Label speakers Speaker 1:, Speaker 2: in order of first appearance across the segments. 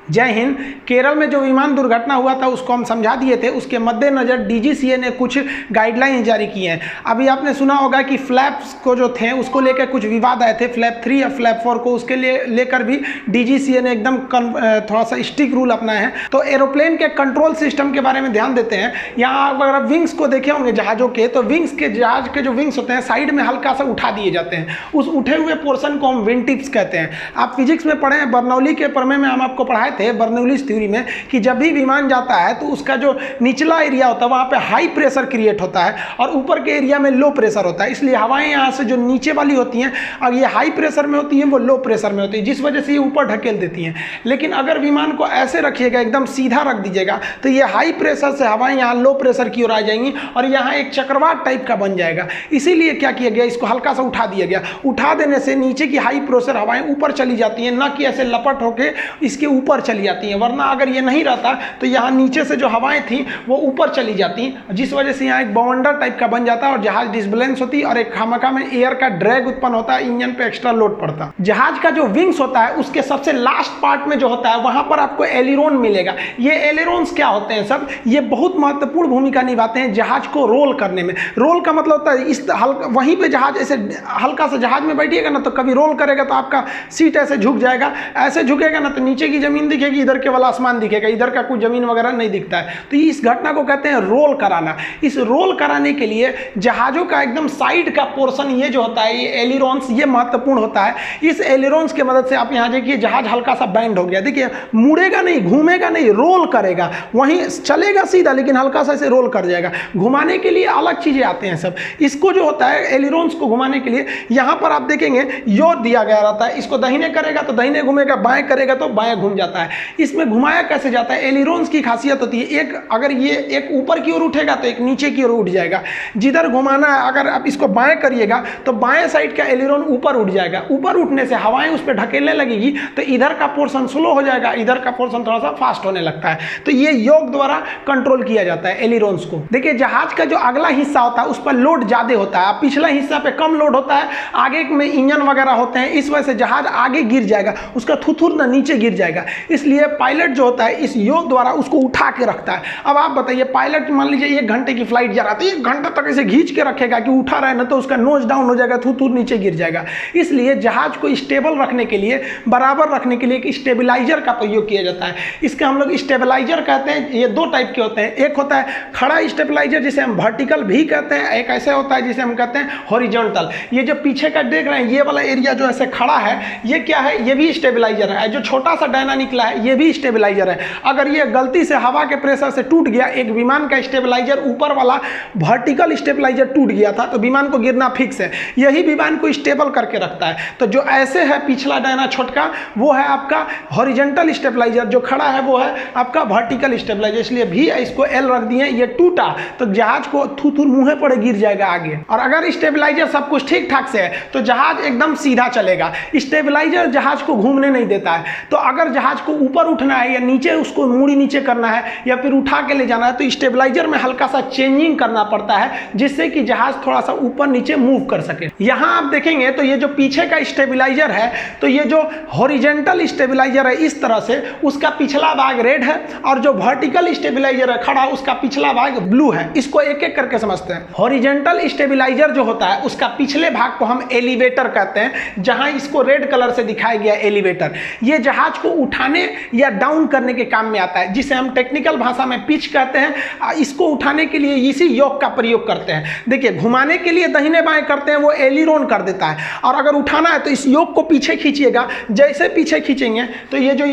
Speaker 1: जय हिंद। केरल में जो विमान दुर्घटना हुआ था उसको हम समझा दिए थे, उसके मद्देनज़र डीजीसीए ने कुछ गाइडलाइन जारी की हैं। अभी आपने सुना होगा कि फ्लैप्स को जो थे उसको लेकर कुछ विवाद आए थे, फ्लैप 3 या फ्लैप 4 को, उसके लिए लेकर भी डीजीसीए ने एकदम थोड़ा सा स्ट्रिक्ट रूल अपनाए हैं। तो एरोप्लेन के कंट्रोल सिस्टम के बारे में ध्यान देते हैं। यहाँ अगर आप विंग्स को देखे होंगे जहाज़ों के, तो विंग्स के जहाज के जो विंग्स होते हैं साइड में हल्का सा उठा दिए जाते हैं, उस उठे हुए पोर्शन को हम विंग टिप्स कहते हैं। आप फिजिक्स में पढ़े हैं, बर्नौली के प्रमेय में हम आपको पढ़ाए थे, बर्नौलीज थ्योरी में, कि जब भी विमान जाता है तो उसका जो निचला एरिया होता है वहाँ पे हाई प्रेशर क्रिएट होता है और ऊपर के एरिया में लो प्रेशर होता है। इसलिए हवाएं यहाँ से जो नीचे वाली होती हैं, और ये हाई प्रेशर में होती हैं, वो लो प्रेशर में होती है, जिस वजह से ये ऊपर ढकेल देती हैं। लेकिन अगर विमान को ऐसे रखिएगा, एकदम सीधा रख दीजिएगा, तो ये हाई प्रेशर से हवाएं यहाँ लो प्रेशर की ओर आ जाएंगी और यहाँ एक चक्रवात टाइप का बन जाएगा। इसीलिए क्या किया गया, इसको हल्का सा उठा दिया गया। उठा देने से नीचे की हाई प्रेशर हवाएं ऊपर चली जाती हैं, ना कि ऐसे लपट होके इसके ऊपर चली जाती हैं। वरना अगर ये नहीं रहता तो यहाँ नीचे से जो हवाएं थी वो ऊपर चली जाती, जिस वजह से यहाँ एक बाउंडर टाइप का बन जाता और जहाज डिसबैलेंस होती और एक खामखा में एयर का ड्रैग उत्पन्न होता, इंजन पे एक्स्ट्रा लोड पड़ता। जहाज का जो विंग्स होता है उसके सबसे लास्ट पार्ट में जो होता है वहां पर आपको एलिरोन मिलेगा। ये एलिरोन्स क्या होते हैं सब, ये बहुत महत्वपूर्ण भूमिका निभाते हैं जहाज को रोल करने में। रोल का मतलब होता है इस वहीं पे जहाज ऐसे हल्का सा जहाज में बैठिएगा ना, तो कभी रोल करेगा तो आपका सीट ऐसे झुक जाएगा, ऐसे झुकेगा ना तो नीचे की जमीन दिखेगी, इधर के वाला आसमान दिखेगा, इधर का कोई जमीन वगैरह नहीं दिखता है। तो इस घटना को कहते हैं रोल कराना। इस रोल कराने के लिए जहाजों का एकदम साइड का पोर्शन ये जो होता है, ये एलिरोन्स, ये महत्वपूर्ण होता है। इस एलिरोन्स की मदद से आप यहाँ देखिए जहाज हल्का सा बैंड हो गया, देखिए मुड़ेगा नहीं, घूमेगा नहीं, रोल करेगा, वहीं चलेगा सीधा लेकिन हल्का सा ऐसे रोल कर जाएगा। घुमाने के लिए अलग चीजें आते हैं सब। इसको जो होता है एलिरोन्स को घुमाने के लिए यहाँ पर आप देखेंगे यो दिया गया रहता है, इसको दाहिने करेगा तो दाहिने घूमेगा, बाएं करेगा तो बाएं घूम जाता है। इसमें घुमाया कैसे जाता है, एलिरोन्स की खासियत होती है, एक अगर ये एक ऊपर की ओर उठेगा तो एक नीचे की ओर उठ जाएगा। जिधर घुमाना है, अगर आप इसको बाएं करिएगा तो बाएं साइड का एलिरोन ऊपर उठ जाएगा। ऊपर उठने से हवाएं उस पर ढकेलने लगेगी तो इधर का पोर्शन स्लो हो जाएगा, इधर का पोर्शन थोड़ा सा फास्ट होने लगता है। तो ये योग द्वारा कंट्रोल किया जाता है एलिरोन्स को। देखिए जहाज का जो अगला हिस्सा होता है उस पर लोड ज्यादा होता है, पिछला हिस्सा पे कम लोड होता है, आगे में इंजन वगैरह होते हैं, इस वजह से जहाज आगे गिर जाएगा, उसका थुथुर ना नीचे गिर जाएगा। इसलिए पायलट जो होता है इस योग द्वारा उसको उठा के रखता है। अब आप बताइए, पायलट मान लीजिए 1 घंटे की फ्लाइट जा रहा था, 1 घंटा तक ऐसे खींच के रखेगा कि उठा रहा है ना तो उसका नोज डाउन हो जाएगा, थुथुर नीचे गिर जाएगा। इसलिए जहाज को स्टेबल रखने के लिए, बराबर रखने के लिए एक स्टेबलाइजर का प्रयोग किया जाता है। इसका हम लोग स्टेबलाइजर कहते हैं। ये 2 टाइप के होते हैं, एक होता है खड़ा स्टेबलाइजर जिसे हम वर्टिकल भी कहते हैं, एक ऐसे होता है जिसे हम कहते हैं हॉरिजॉन्टल। ये जो पीछे का देख रहे हैं ये वाला एरिया जो ऐसे खड़ा है, ये क्या है, ये भी स्टेबलाइजर है। जो छोटा सा डायना निकला है ये भी स्टेबलाइजर है। अगर ये गलती से हवा के प्रेशर से टूट गया, एक विमान का स्टेबलाइजर ऊपर वाला वर्टिकल स्टेबलाइजर टूट गया था तो विमान को गिरना फिक्स है, यही विमान को स्टेबल करके रखता है। तो जो ऐसे है पिछला डायना छोटका, वो है आपका हॉरिजॉन्टल स्टेबलाइजर, जो खड़ा है वो है आपका वर्टिकल स्टेबलाइजर। इसलिए भी इसको एल रख दिए। ये टूटा तो जहाज को थुथुर मुंह पर गिर जाएगा आगे। और अगर स्टेबलाइजर सब कुछ ठीक ठाक से है तो जहाज एकदम सीधा चलेगा। स्टेबलाइजर जहाज को घूमने नहीं देता है। तो अगर जहाज को ऊपर उठना है या नीचे उसको मूड़ी नीचे करना है या फिर उठा के ले जाना है तो स्टेबलाइजर में हल्का सा चेंजिंग करना पड़ता है, जिससे कि जहाज थोड़ा सा ऊपर नीचे मूव कर सके। यहां आप देखेंगे तो ये जो पीछे का स्टेबलाइजर है, तो ये जो हॉरिजॉन्टल स्टेबलाइजर है इस तरह से, उसका पिछला भाग रेड है और जो वर्टिकल स्टेबलाइजर है खड़ा, उसका पिछला भाग ब्लू है। इसको एक एक करके समझते हैं। हॉरिजॉन्टल स्टेबलाइजर जो होता है उसका पिछले भाग को हम एलिवेटर कहते हैं, जहां इसको रेड कलर से दिखाया गया एलिवेटर। ये जहाज को उठाने या डाउन करने के काम में आता है, जिसे हम टेक्निकल भाषा में पिच कहते हैं। इसको उठाने के लिए इसी योग का प्रयोग करते हैं। देखिए घुमाने के लिए दाहिने बाएं करते हैं, वो एलिरोन कर देता है, और अगर उठाना है तो इस योग को पीछे खींचिएगा। जैसे पीछे खींचेंगे तो ये जो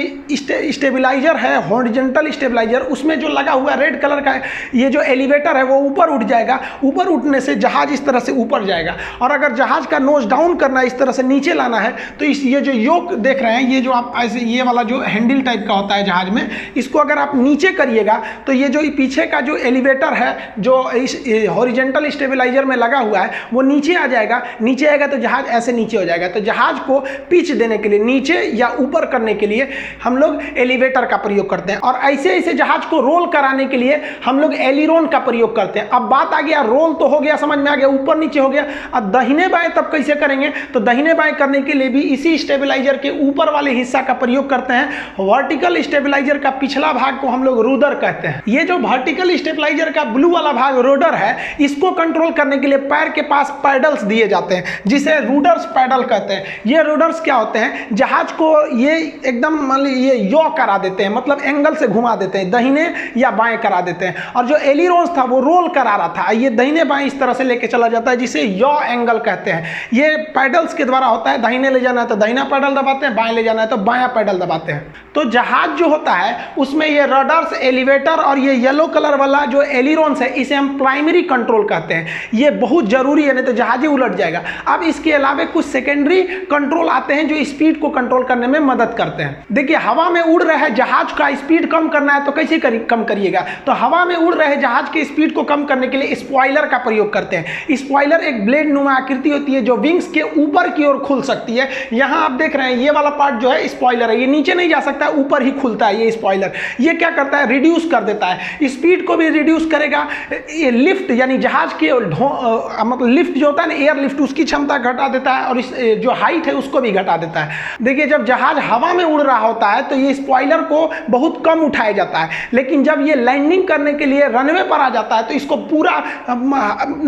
Speaker 1: स्टेबलाइजर है, हॉरिजॉन्टल स्टेबलाइजर, उसमें जो लगा हुआ रेड कलर का ये जो एलिवेटर है वो ऊपर उठ जाएगा। ऊपर उठने से जहाज इस तरह से ऊपर जाएगा। और अगर जहाज का नोज डाउन करना है, इस तरह से नीचे लाना है, तो इस ये जो योग देख रहे हैं, ये जो आप ऐसे ये वाला जो हैंडल टाइप का होता है जहाज में, इसको अगर आप नीचे करिएगा तो ये जो पीछे का जो एलिवेटर है जो इस हॉरिजॉन्टल स्टेबलाइजर में लगा हुआ है वो नीचे आ जाएगा। नीचे आएगा तो जहाज ऐसे नीचे हो जाएगा। तो जहाज को पिच देने के लिए, नीचे या ऊपर करने के लिए हम लोग एलिवेटर का प्रयोग करते हैं। और ऐसे ऐसे जहाज को रोल कराने के लिए हम लोग एलिरोन का प्रयोग करते हैं। अब बात आ गया, रोल तो हो गया, समझ में आ गया, ऊपर नीचे हो गया। अब दाहिने बाएं तब कैसे करेंगे, तो दाहिने बाएं करने के लिए भी इसी स्टेबलाइजर के ऊपर वाले हिस्सा का प्रयोग करते हैं वर्टिकल स्टेबलाइजर का पिछला भाग को हम लोग रूडर कहते हैं। ये जो वर्टिकल स्टेबलाइजर का ब्लू वाला भाग रोडर है, इसको कंट्रोल करने के लिए पैर के पास पैडल्स दिए जाते हैं, जिसे रूडर्स पैडल कहते हैं। ये रूडर्स क्या होते हैं, जहाज को ये एकदम मान लीजिए यॉ करा देते हैं, मतलब एंगल से घुमा देते हैं, दाहिने या बाएं करा देते हैं। और जो एलिरोन्स था वो रोल करा रहा था, ये दाहिने बाएं इस तरह से लेके चला जाता है, जिसे यॉ एंगल कहते हैं। ये पैडल्स के द्वारा होता है, दाहिने ले जाना है तो दाहिना पैडल दबाते हैं, बाएं ले जाना है तो बायां पैडल दबाते हैं। तो जहाज जो होता है उसमें ये रडर्स, एलिवेटर और ये येलो कलर वाला जो एलिरोन्स है, इसे हम प्राइमरी कंट्रोल कहते हैं। ये बहुत जरूरी है, नहीं तो जहाज ही उलट जाएगा। अब इसके अलावा कुछ सेकेंडरी कंट्रोल आते हैं जो स्पीड को कंट्रोल करने में मदद करते हैं। देखिए, हवा में उड़ रहे जहाज का स्पीड कम करना है तो कैसे कम करिएगा, तो हवा में उड़ रहे जहाज के स्पीड को कम करने के लिए स्पॉइलर का प्रयोग करते हैं। स्पॉइलर एक ब्लेड नुमा आकृति होती है जो विंग्स के ऊपर की ओर खुल सकती है। यहाँ आप देख रहे हैं ये वाला पार्ट जो है स्पॉइलर है, ये नीचे नहीं जा सकता, ऊपर ही खुलता है। ये स्पॉइलर ये क्या करता है, रिड्यूस कर देता है, स्पीड को भी रिड्यूस करेगा। ये लिफ्ट यानी जहाज के मतलब लिफ्ट जो होता है ना, एयर लिफ्ट, उसकी क्षमता घटा देता है और इस जो हाइट है उसको भी घटा देता है। देखिए, जब जहाज हवा में उड़ रहा होता है तो ये स्पॉइलर को बहुत कम उठाया जाता है, लेकिन जब ये लैंडिंग करने के लिए रनवे पर आ जाता है तो इसको पूरा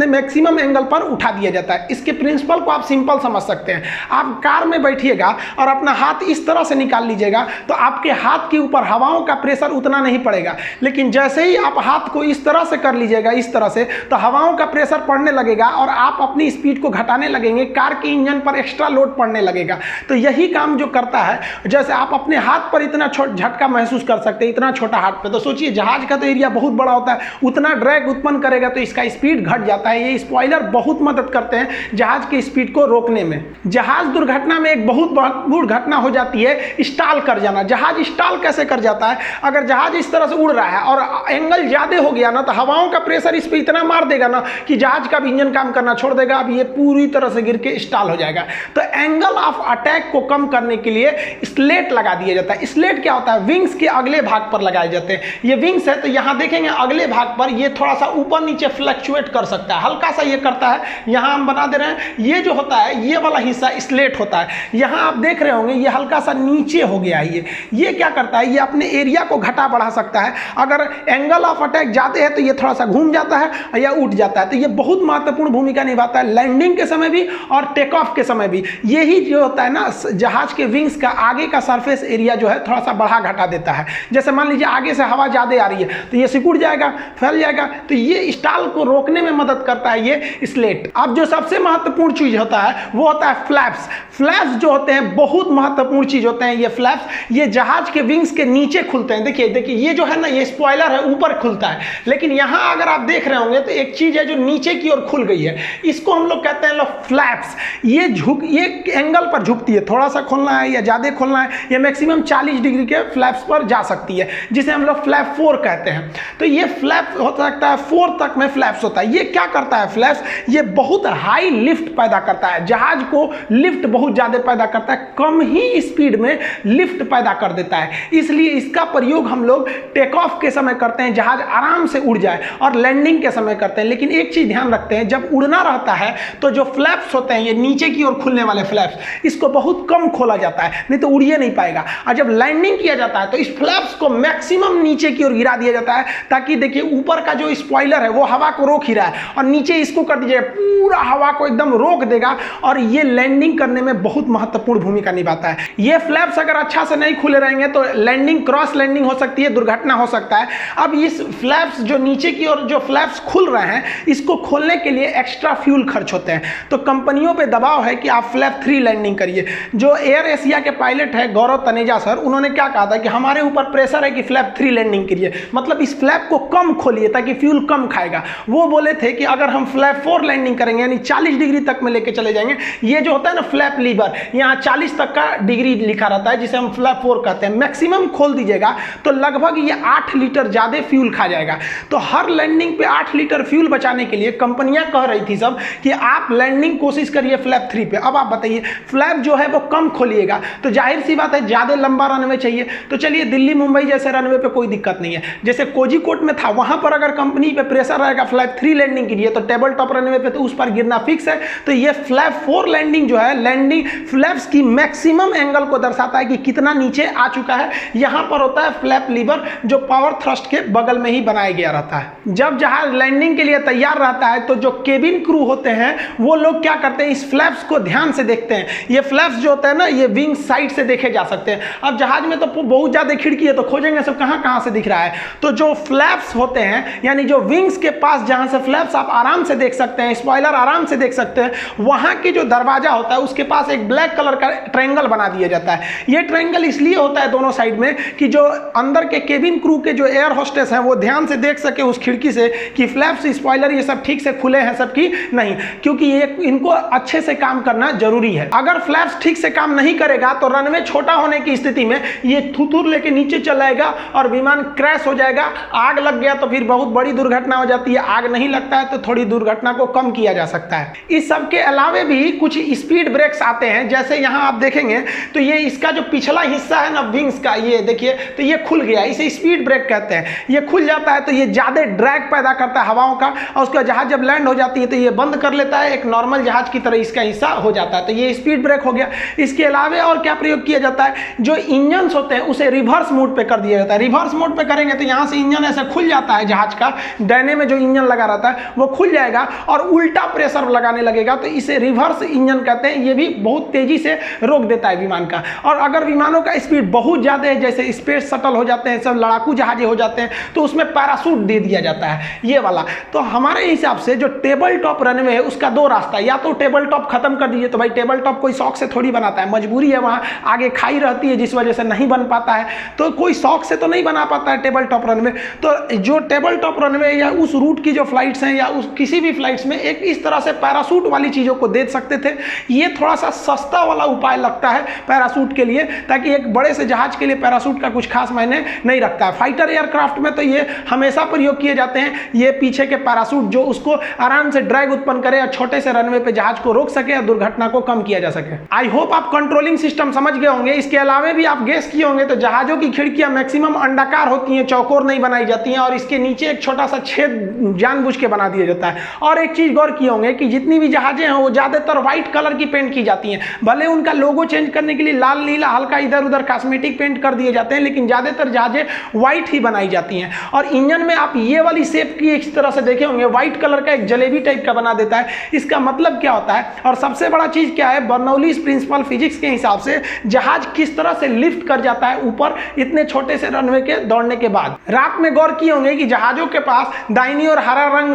Speaker 1: मैक्सिमम एंगल पर उठा दिया जाता है। इसके प्रिंसिपल को आप सिंपल समझ सकते हैं। आप कार में बैठिएगा और अपना हाथ इस तरह से निकाल लीजिएगा तो आपके हाथ के ऊपर हवाओं का प्रेशर उतना नहीं पड़ेगा, लेकिन जैसे ही आप हाथ को इस तरह से कर लीजिएगा, इस तरह से, तो हवाओं का प्रेशर पड़ने लगेगा और आप अपनी स्पीड को घटाने लगेंगे, कार के इंजन पर एक्स्ट्रा लोड पड़ने लगेगा। तो यही काम जो करता है, जैसे आप अपने हाथ पर इतना झटका महसूस कर सकते हैं, इतना छोटा हाथ पे, तो सोचिए जहाज का तो एरिया बहुत बड़ा होता है, उतना ड्रैग उत्पन्न करेगा तो इसका स्पीड घट जाता है। ये स्पॉइलर बहुत मदद करते हैं जहाज की स्पीड को रोकने में। जहाज दुर्घटना में एक बहुत बड़ी घटना हो जाती है, स्टॉल कर जाना। जहाज स्टॉल कैसे कर जाता है, अगर जहाज इस तरह से उड़ रहा है और एंगल ज्यादा हो गया ना, तो हवाओं का प्रेशर इस पर इतना मार देगा ना कि जहाज का भी इंजन काम करना छोड़ देगा। अब ये पूरी तरह से गिर के स्टॉल हो जाएगा। तो एंगल ऑफ अटैक को कम करने के लिए स्लेट लगा दिया जाता है। स्लेट क्या होता है, विंग्स के अगले भाग पर लगाए जाते हैं। ये विंग्स है तो यहाँ देखेंगे अगले भाग पर ये थोड़ा सा ऊपर नीचे फ्लक्चुएट कर सकता है, हल्का सा ये करता है। यहाँ हम बना दे रहे हैं, ये जो होता है ये वाला हिस्सा स्लेट होता है। यहाँ आप देख रहे होंगे ये हल्का सा नीचे हो गया है। ये क्या करता है, ये अपने एरिया को घटा बढ़ा सकता है। अगर एंगल ऑफ अटैक ज्यादा है तो ये थोड़ा सा घूम जाता है या उठ जाता है। तो ये बहुत महत्वपूर्ण भूमिका निभाता है लैंडिंग के समय भी और टेक ऑफ के समय भी। यही जो होता है ना, जहाज के विंग्स का आगे का सरफेस एरिया जो है थोड़ा सा बढ़ा घटा देता है। जैसे मान लीजिए आगे से हवा ज्यादा आ रही है तो ये सिकुड़ जाएगा, फैल जाएगा, तो ये स्टॉल को रोकने में मदद करता है ये स्लेट। अब जो सबसे महत्वपूर्ण चीज होता है वो होता है फ्लैप्स। फ्लैप्स जो होते हैं बहुत महत्वपूर्ण चीज होते हैं। ये फ्लैप्स ये जहाज के विंग्स के नीचे खुलते हैं। देखिए देखिए, ये जो है ना, ये स्पॉइलर है, ऊपर खुलता है, लेकिन यहाँ अगर आप देख रहे होंगे तो एक चीज है जो नीचे की ओर खुल गई है, इसको हम लोग कहते हैं फ्लैप्स। ये ये एंगल पर झुकती है, थोड़ा सा खोलना है या ज्यादा खोलना है, ये मैक्सिमम 40 डिग्री के फ्लैप्स पर जा सकती है, जिसे हम लोग फ्लैप 4 कहते हैं। तो ये फ्लैप हो सकता है 4 तक में फ्लैप्स होता है। ये क्या करता है फ्लैप्स, ये बहुत हाई लिफ्ट पैदा करता है, जहाज को लिफ्ट बहुत ज्यादा पैदा करता है, कम ही स्पीड में लिफ्ट पैदा कर देता है। इसलिए इसका प्रयोग हम लोग टेक ऑफ के समय करते हैं, जहाज आराम से उड़ जाए, और लैंडिंग के समय करते हैं। लेकिन एक चीज ध्यान रखते हैं, जब उड़ना रहता है तो जो फ्लैप्स होते हैं, ये नीचे की ओर खुलने वाले फ्लैप्स, इसको बहुत कम खोला जाता है, नहीं तो उड़िए नहीं पाएगा। और जब लैंडिंग किया जाता है तो इस फ्लैप्स को मैक्सिमम नीचे की ओर गिरा दिया जाता है, ताकि देखिए ऊपर का जो स्पॉइलर है वो हवा को रोक ही रहा है, और नीचे इसको कर दीजिए पूरा हवा को एकदम रोक देगा, और ये लैंडिंग करने में बहुत महत्वपूर्ण भूमिका निभाता है। ये फ्लैप्स अगर अच्छा से नहीं खुले रहेंगे तो लैंडिंग, क्रॉस लैंडिंग हो सकती है, दुर्घटना हो सकता है। अब इस फ्लैप्स जो नीचे की ओर जो फ्लैप्स खुल रहे हैं, इसको खोलने के लिए एक्स्ट्रा फ्यूल खर्च होते हैं। तो कंपनियों पे दबाव है कि आप फ्लैप 3 लैंडिंग करिए। जो एयर एशिया के पायलट है गौरव तनेजा सर, उन्होंने क्या कहा था कि हमारे ऊपर प्रेशर है कि फ्लैप 3 लैंडिंग करिए, मतलब इस फ्लैप को कम खोलिए ताकि फ्यूल कम खाएगा। वो बोले थे कि अगर हम फ्लैप 4 लैंडिंग करेंगे, यानी 40 डिग्री तक में लेके चले जाएंगे, ये जो होता है ना फ्लैप लीवर, यहाँ 40 तक का डिग्री लिखा रहता है, जिसे हम फ्लैप 4 कहते हैं, मैक्सिमम खोल दीजिएगा तो लगभग ये 8 लीटर ज्यादा फ्यूल खा जाएगा। तो हर लैंडिंग पे 8 लीटर फ्यूल बचाने के लिए कंपनियां कह रही थी सब कि आप लैंडिंग कोशिश करिए फ्लैप 3 पे। अब आप बताइए, फ्लैप जो है वो कम खोलिएगा तो जाहिर सी बात है ज्यादा लंबा रनवे चाहिए। तो चलिए दिल्ली मुंबई जैसे रनवे पे कोई दिक्कत नहीं है, जैसे कोझिकोड में था, वहां पर अगर कंपनी पे प्रेशर रहेगा फ्लैप 3 लैंडिंग के लिए तो टेबल टॉप रनवे पे तो उस पर गिरना फिक्स है। तो ये फ्लैप 4 लैंडिंग जो है, लैंडिंग फ्लैप्स की मैक्सिमम एंगल को दर्शाता है कि कितना नीचे आ चुका है। यहाँ पर होता है फ्लैप लीवर जो पावर थ्रस्ट के बगल में ही बनाया गया रहता है। जब जहाज लैंडिंग के लिए तैयार रहता है तो जो केबिन क्रू होते हैं वो लोग क्या करते हैं, इस फ्लैप्स को ध्यान से देखते हैं। ये फ्लैप्स जो होते हैं ना, ये विंग साइड से देखे जा सकते हैं। अब जहाज में तो बहुत ज़्यादा खिड़की है, तो खोजेंगे सब कहाँ से दिख रहा है। तो जो फ्लैप्स होते हैं यानी जो विंग्स के पास जहाँ से फ्लैप्स आप आराम से देख सकते हैं, स्पॉइलर आराम से देख सकते हैं, वहाँ के जो दरवाजा होता है उसके पास एक ब्लैक कलर का ट्रायंगल बना दिया जाता है। ये ट्रायंगल इसलिए होता है दोनों साइड में कि जो अंदर के केबिन क्रू के जो एयर होस्टेस हैं वो ध्यान से देख सके उस खिड़की से कि फ्लैप्स, स्पॉइलर ये सब ठीक से खुले हैं सबकी नहीं, क्योंकि ये इनको अच्छे से काम करना जरूरी है। अगर फ्लैप्स ठीक से काम नहीं करेगा तो रनवे छोटा होने की स्थिति में ये थुथुर लेके नीचे चला जाएगा और विमान क्रैश हो जाएगा। आग लग गया तो फिर बहुत बड़ी दुर्घटना हो जाती है, आग नहीं लगता है तो थोड़ी दुर्घटना को कम किया जा सकता है। इस सब के अलावे भी कुछ स्पीड ब्रेक्स आते हैं, जैसे यहाँ आप देखेंगे तो ये इसका जो पिछला हिस्सा है ना विंग्स का, ये देखिए तो ये खुल गया, इसे स्पीड ब्रेक कहते हैं। ये खुल जाता है तो ये ज़्यादा ड्रैग पैदा करता है हवाओं का, और उसका जहाज जब लैंड हो जाती है तो ये बंद कर लेता है, एक नॉर्मल जहाज की तरह इसका हिस्सा हो जाता है, तो ये स्पीड ब्रेक हो गया। इसके अलावा और क्या प्रयोग किया जाता है, जो इंजन्स होते हैं उसे रिवर्स मोड पे कर दिया जाता है। रिवर्स मोड पे करेंगे तो यहाँ से इंजन ऐसे खुल जाता है, जहाज का डैने में जो इंजन लगा रहता है वो खुल जाएगा और उल्टा प्रेशर लगाने लगेगा, तो इसे रिवर्स इंजन कहते हैं। ये भी बहुत तेजी से रोक देता है विमान का। और अगर विमानों का स्पीड बहुत ज़्यादा है, जैसे स्पेस शटल हो जाते हैं, सब लड़ाकू जहाजें हो जाते हैं, तो उसमें पैराशूट दे दिया जाता है ये वाला। तो हमारे हिसाब से जो टेबल टॉप रनवे है उसका दो रास्ता है, या तो टेबल टॉप खत्म कर दीजिए, तो भाई टेबल टॉप कोई शौक से थोड़ी बनाता है, मजबूरी है, वहाँ आगे खाई रहती है जिस वजह से नहीं बन पाता है, तो कोई शौक से तो नहीं बना पाता है टेबल टॉप रनवे। तो जो टेबल टॉप रनवे या उस रूट की जो फ्लाइट्स हैं या उस किसी भी फ्लाइट्स में एक इस तरह से पैराशूट वाली चीज़ों को दे सकते थे। ये थोड़ा सा सस्ता वाला उपाय लगता है पैराशूट के लिए, ताकि एक बड़े से जहाज के लिए पैराशूट का कुछ खास मायने नहीं रखता है। फाइटर एयरक्राफ्ट में तो ये हमेशा प्रयोग किए जाते हैं, ये पीछे के पैराशूट जो उसको आराम से ड्रैग उत्पन्न करे और छोटे से रनवे पे जहाज को रोक सके और दुर्घटना को कम किया जा सके। आई होप आप कंट्रोलिंग सिस्टम समझ गए होंगे। इसके अलावा भी आप गेस किए होंगे तो जहाजों की खिड़कियां मैक्सिमम अंडाकार होती हैं, चौकोर नहीं बनाई जाती हैं, और इसके नीचे एक छोटा सा छेद जानबूझ के बना दिया जाता है। और एक चीज गौर किए होंगे कि जितनी भी जहाजें हैं वो ज्यादातर व्हाइट कलर की पेंट की जाती हैं, भले उनका लोगो चेंज करने के लिए लाल नीला हल्का इधर उधर कॉस्मेटिक पेंट कर दिए जाते हैं, लेकिन ज्यादातर जहाजें व्हाइट ही बनाई जाती हैं। और इंजन में आप ये वाली शेप की इस तरह से देखे होंगे, व्हाइट कलर का एक जलेबी टाइप का बना देता है। इसका मतलब क्या होता है, और सबसे बड़ा चीज क्या है, बर्नौलीज प्रिंसिपल फिजिक्स के हिसाब से जहाज किस तरह से लिफ्ट कर जाता है ऊपर इतने छोटे से रनवे के दौड़ने के बाद। रात में गौर किए होंगे कि जहाजों के पास दाहिनी और हरा रंग,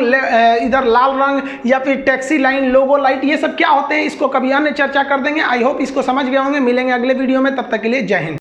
Speaker 1: इधर लाल रंग, या फिर टैक्सी लाइन, लोगो लाइट, ये सब क्या होते हैं, इसको कभी अन्य चर्चा कर देंगे। आई होप इसको समझ गए होंगे। मिलेंगे अगले वीडियो में, तब तक के लिए जय हिंद।